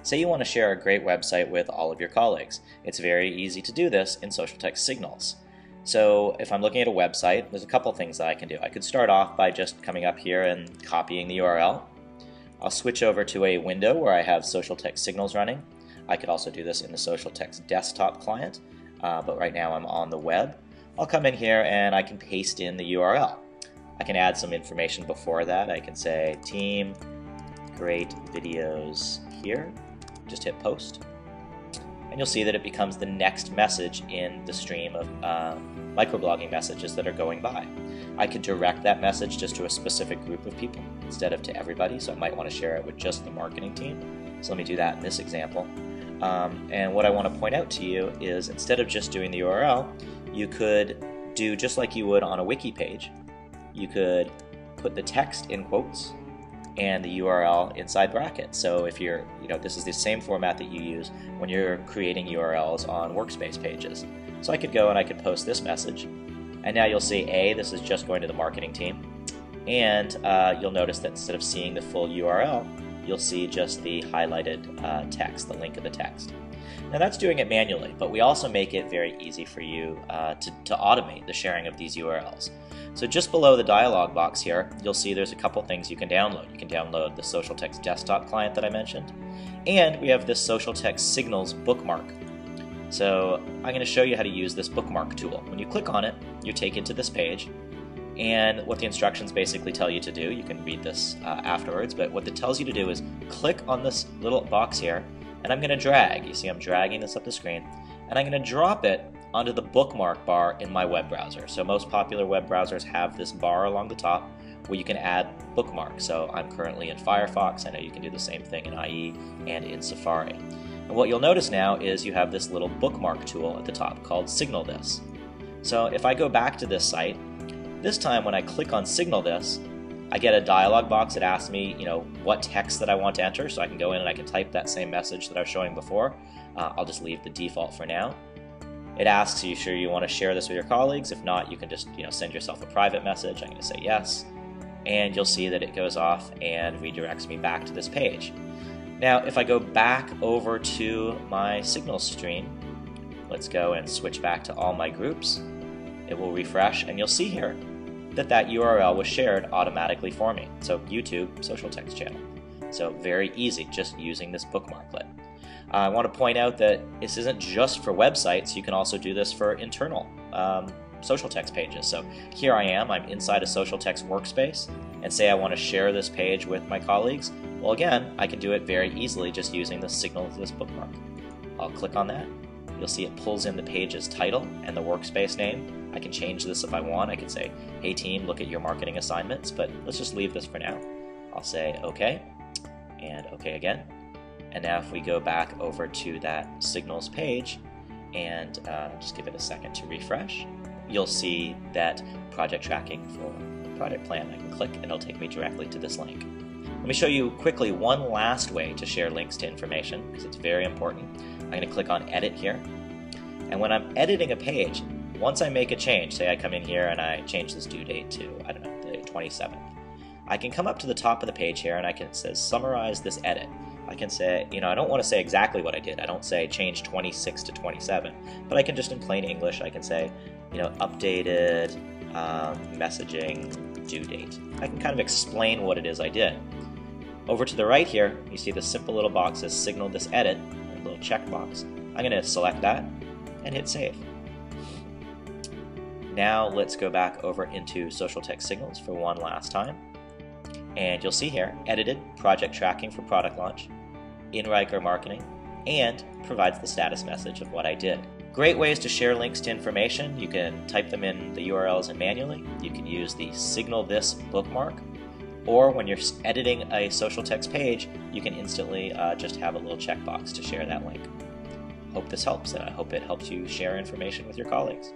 Say you want to share a great website with all of your colleagues. It's very easy to do this in social text signals. So if I'm looking at a website, there's a couple things that I can do. I could start off by just coming up here and copying the URL. I'll switch over to a window where I have social text signals running. I could also do this in the social text desktop client, but right now I'm on the web. I'll come in here and I can paste in the URL. I can add some information before that. I can say team, great videos here. Just hit post. And you'll see that it becomes the next message in the stream of microblogging messages that are going by. I could direct that message just to a specific group of people instead of to everybody, so I might want to share it with just the marketing team. So let me do that in this example. And what I want to point out to you is instead of just doing the URL, you could do just like you would on a wiki page. You could put the text in quotes and the URL inside brackets. So if you're, this is the same format that you use when you're creating URLs on workspace pages. So I could go and I could post this message, and now you'll see this is just going to the marketing team, and you'll notice that instead of seeing the full URL, you'll see just the highlighted text, the link of the text. Now that's doing it manually, but we also make it very easy for you to automate the sharing of these URLs. So just below the dialog box here, you'll see there's a couple things you can download. You can download the social text desktop client that I mentioned, and we have this social text signals bookmark. So I'm going to show you how to use this bookmark tool. When you click on it, you're taken to this page, and what the instructions basically tell you to do, you can read this afterwards, but what it tells you to do is click on this little box here, and I'm going to drag. You see I'm dragging this up the screen, and I'm going to drop it onto the bookmark bar in my web browser. So most popular web browsers have this bar along the top where you can add bookmarks. So I'm currently in Firefox. I know you can do the same thing in IE and in Safari. And what you'll notice now is you have this little bookmark tool at the top called Signal This. So if I go back to this site, this time when I click on Signal This, I get a dialog box that asks me, what text that I want to enter. So I can go in and I can type that same message that I was showing before. I'll just leave the default for now. It asks, are you sure you want to share this with your colleagues? If not, you can just send yourself a private message. I'm going to say yes, and you'll see that it goes off and redirects me back to this page. Now, if I go back over to my signals stream, let's go and switch back to all my groups. It will refresh, and you'll see here that that URL was shared automatically for me. So YouTube social text channel. So very easy, just using this bookmarklet. I want to point out that this isn't just for websites. You can also do this for internal social text pages. So here I'm inside a social text workspace, and say I want to share this page with my colleagues. Well, again, I can do it very easily just using the signal of this bookmark. I'll click on that. You'll see it pulls in the page's title and the workspace name. I can change this if I want. I can say, hey team, look at your marketing assignments, but let's just leave this for now. I'll say okay, and okay again. And now if we go back over to that signals page and just give it a second to refresh, you'll see that project tracking for project plan. I can click and it'll take me directly to this link. Let me show you quickly one last way to share links to information, because it's very important. I'm going to click on edit here. And when I'm editing a page, once I make a change, say I come in here and I change this due date to, the 27th, I can come up to the top of the page here and it says summarize this edit. I can say, I don't want to say exactly what I did. I don't say change 26 to 27, but I can just in plain English, I can say, updated messaging due date. I can kind of explain what it is I did. Over to the right here, you see the simple little box that says signal this edit, a little checkbox. I'm going to select that and hit save. Now let's go back over into social text signals for one last time. And you'll see here, edited, project tracking for product launch, in Riker marketing, and provides the status message of what I did. Great ways to share links to information. You can type them in the URLs and manually. You can use the Signal This bookmark, or when you're editing a social text page, you can instantly just have a little checkbox to share that link. Hope this helps, and I hope it helps you share information with your colleagues.